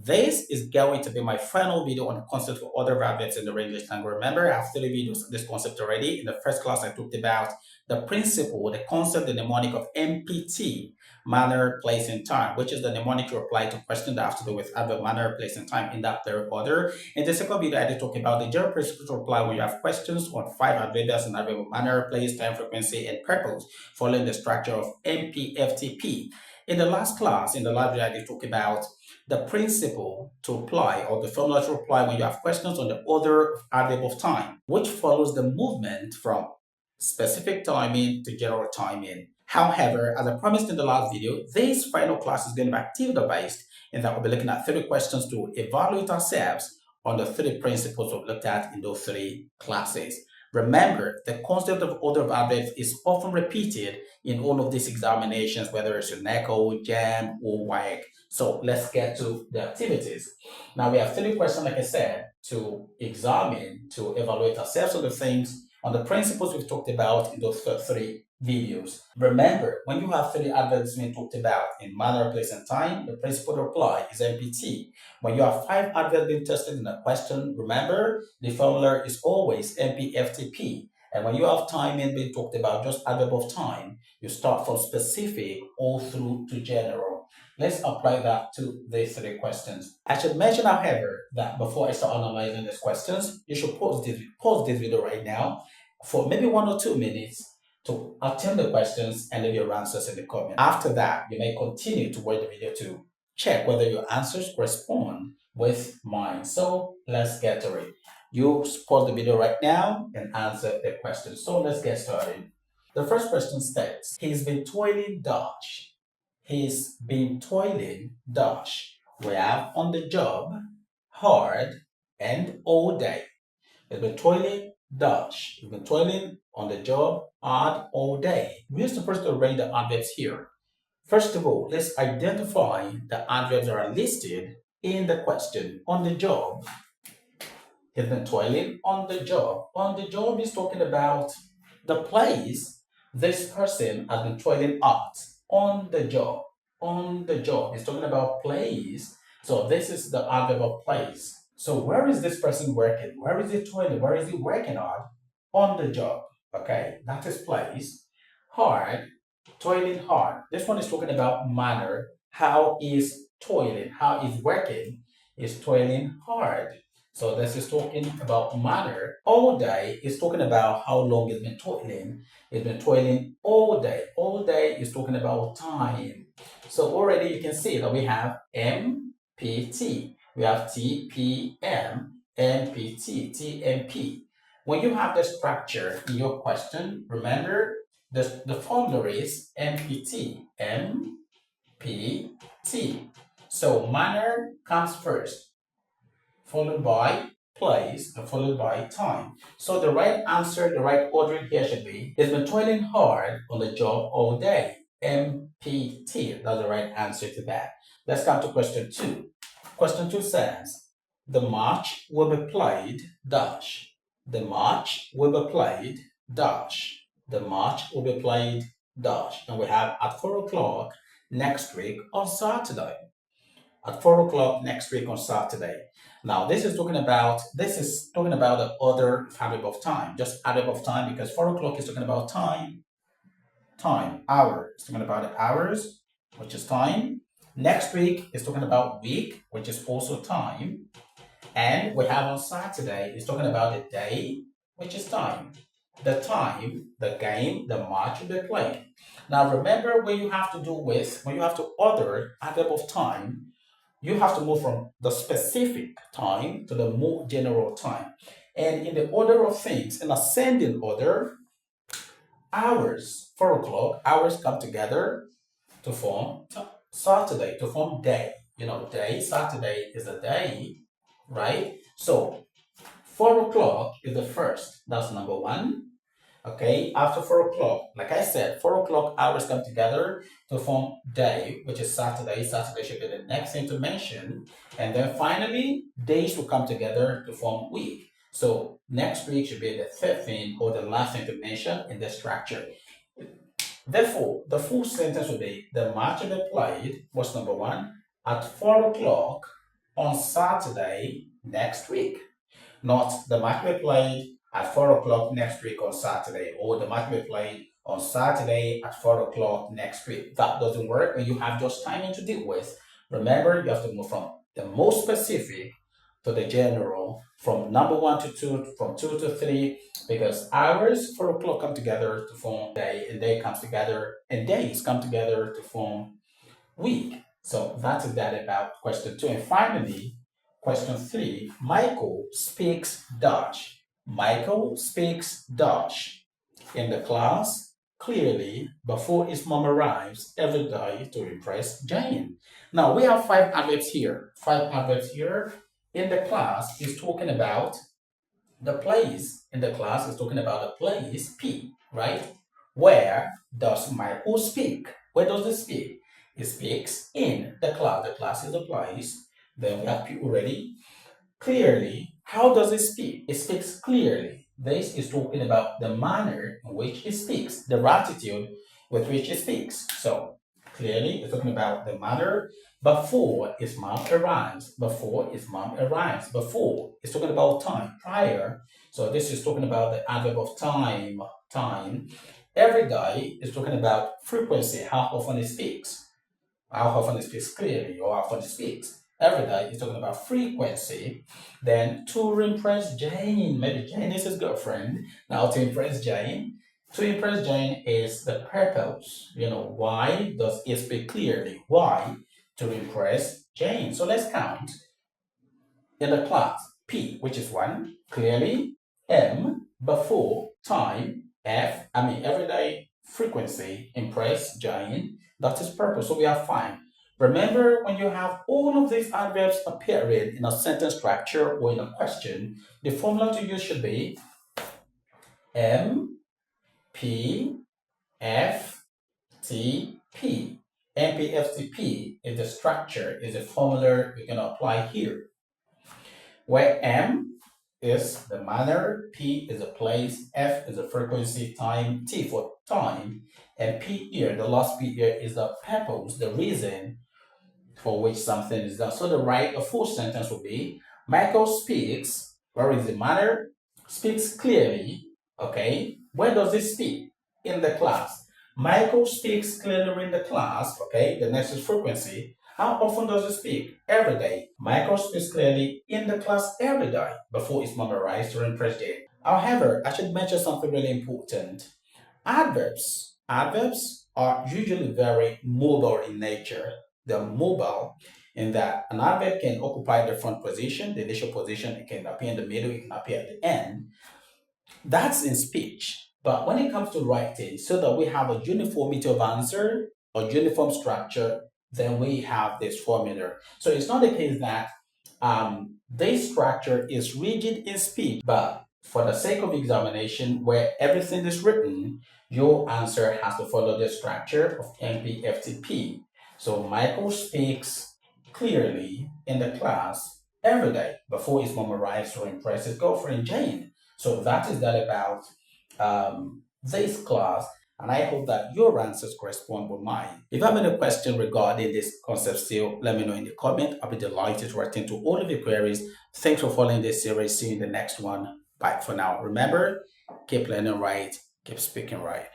This is going to be my final video on the concept of other adverbs in the English language. Remember, I have 3 videos on this concept already. In the first class, I talked about the principle, the concept, the mnemonic of MPT, manner, place, and time, which is the mnemonic to apply to questions that have to do with adverb, manner, place, and time in that third order. In the second video, I did talk about the general principle to apply when you have questions on 5 adverbs in adverb, manner, place, time, frequency, and purpose, following the structure of MPFTP. In the last class, in the last video, I did talk about the principle to apply or the formula to apply when you have questions on the order of adverb of time, which follows the movement from specific timing to general timing. However, as I promised in the last video, this final class is going to be activity-based, and that we'll be looking at 3 questions to evaluate ourselves on the 3 principles we've looked at in those 3 classes. Remember, the concept of order of adverbs is often repeated in all of these examinations, whether it's your Neco, Jamb, or Waec. So let's get to the activities. Now we have 3 questions, like I said, to examine, to evaluate ourselves on the things, on the principles we've talked about in those 3 videos. Remember, when you have 3 adverbs being talked about in manner, place, and time, the principle to apply is MPT. When you have 5 adverbs being tested in a question, remember, the formula is always MPFTP. And when you have timing being talked about, just adverb of time, you start from specific all through to general. Let's apply that to these 3 questions. I should mention, however, that before I start analyzing these questions, you should pause this video right now for maybe 1 or 2 minutes to attempt the questions and leave your answers in the comment. After that, you may continue to watch the video to check whether your answers correspond with mine. So let's get to it. You pause the video right now and answer the question. So let's get started. The first question states, he's been toiling dash. He's been toiling dash. We have on the job, hard, and all day. He's been toiling dash. He's been toiling on the job hard all day. We're supposed to arrange the adverbs here. First of all, let's identify the adverbs that are listed in the question. On the job, he's been toiling on the job. On the job is talking about the place this person has been toiling at. On the job. On the job. It's talking about place. So this is the adverb of place. So where is this person working? Where is he toiling? Where is he working at? On the job. Okay, that is place. Hard. Toiling hard. This one is talking about manner. How is toiling? How is working? Is toiling hard. So this is talking about manner. All day is talking about how long it's been toiling. It's been toiling all day. All day is talking about time. So already you can see that we have MPT. We have TPM, MPT, TMP. When you have the structure in your question, remember the formula is MPT, MPT. So manner comes first, followed by place, and followed by time. So the right answer, the right ordering here should be, he's been toiling hard on the job all day. MPT, that's the right answer to that. Let's come to question 2. Question 2 says, the match will be played dash. The match will be played dash. The match will be played dash. And we have at 4 o'clock next week on Saturday. At 4 o'clock next week on Saturday. Now this is talking about the other adverb of time, just adverb of time, because 4 o'clock is talking about time, hour. It's talking about the hours, which is time. Next week is talking about week, which is also time. And we have on Saturday is talking about the day, which is time. The time, the game, the match will be played. Now remember, when you have to order adverb of time, you have to move from the specific time to the more general time. And in the order of things, in ascending order, hours, 4 o'clock, hours come together to form Saturday, to form day. You know, day, Saturday is a day, right? So 4 o'clock is the first. That's number 1. Okay, after 4 o'clock, like I said, 4 o'clock hours come together to form day, which is Saturday. Saturday should be the next thing to mention. And then finally, days will come together to form week. So next week should be the third thing or the last thing to mention in the structure. Therefore, the full sentence would be, the match will be played, what's number 1, at 4 o'clock on Saturday next week. Not the match we played at 4 o'clock next week on Saturday, or the match we played on Saturday at 4 o'clock next week. That doesn't work when you have just timing to deal with. Remember, you have to move from the most specific to the general, from number 1 to 2, from 2 to 3, because hours, 4 o'clock come together to form day, and day comes together, and days come together to form week. So that is that about question 2. And finally, question 3, Michael speaks Dutch. Michael speaks Dutch in the class clearly before his mom arrives every day to impress Jane. Now we have 5 adverbs here. 5 adverbs here. In the class is talking about the place. In the class is talking about the place P, right? Where does Michael speak? Where does he speak? He speaks in the class. The class is the place. Then we have P already. Clearly, how does he speak? He speaks clearly. This is talking about the manner in which he speaks, the attitude with which he speaks. So, clearly, it's talking about the manner before his mom arrives. Before his mom arrives. Before, it's talking about time, prior. So, this is talking about the adverb of time. Time. Every day is talking about frequency, how often he speaks. How often he speaks clearly, or how often he speaks. Every day is talking about frequency. Then to impress Jane, maybe Jane is his girlfriend. Now to impress Jane. To impress Jane is the purpose. Why does he speak clearly? Why? To impress Jane. So let's count. In the class, P, which is 1, clearly. M, before, time. F, everyday, frequency, impress, Jane. That is purpose. So we have 5. Remember, when you have all of these adverbs appearing in a sentence structure or in a question, the formula to use should be M, P, F, T, P. M, P, F, T, P is the structure, is the formula we're going to apply here. Where M is the manner, P is a place, F is a frequency, time, T for time, and P here, the last P here, is the purpose, the reason for which something is done. So the full sentence will be, Michael speaks, where is the manner? Speaks clearly, okay? Where does he speak? In the class. Michael speaks clearly in the class, okay? The next is frequency. How often does he speak? Every day. Michael speaks clearly in the class every day before his mom arrives to impress Jane. However, I should mention something really important. Adverbs are usually very mobile in nature. They're mobile in that an adverb can occupy the front position, the initial position, it can appear in the middle, it can appear at the end. That's in speech. But when it comes to writing, so that we have a uniformity of answer, a uniform structure, then we have this formula. So it's not the case that this structure is rigid in speech, but for the sake of examination, where everything is written, your answer has to follow the structure of MPFTP. So Michael speaks clearly in the class every day before his mom arrives to impress his girlfriend Jane. So that is that about this class, and I hope that your answers correspond with mine. If you have any question regarding this concept still, let me know in the comment. I'll be delighted to attend to all of your queries. Thanks for following this series. See you in the next one. Bye for now. Remember, keep learning right, keep speaking right.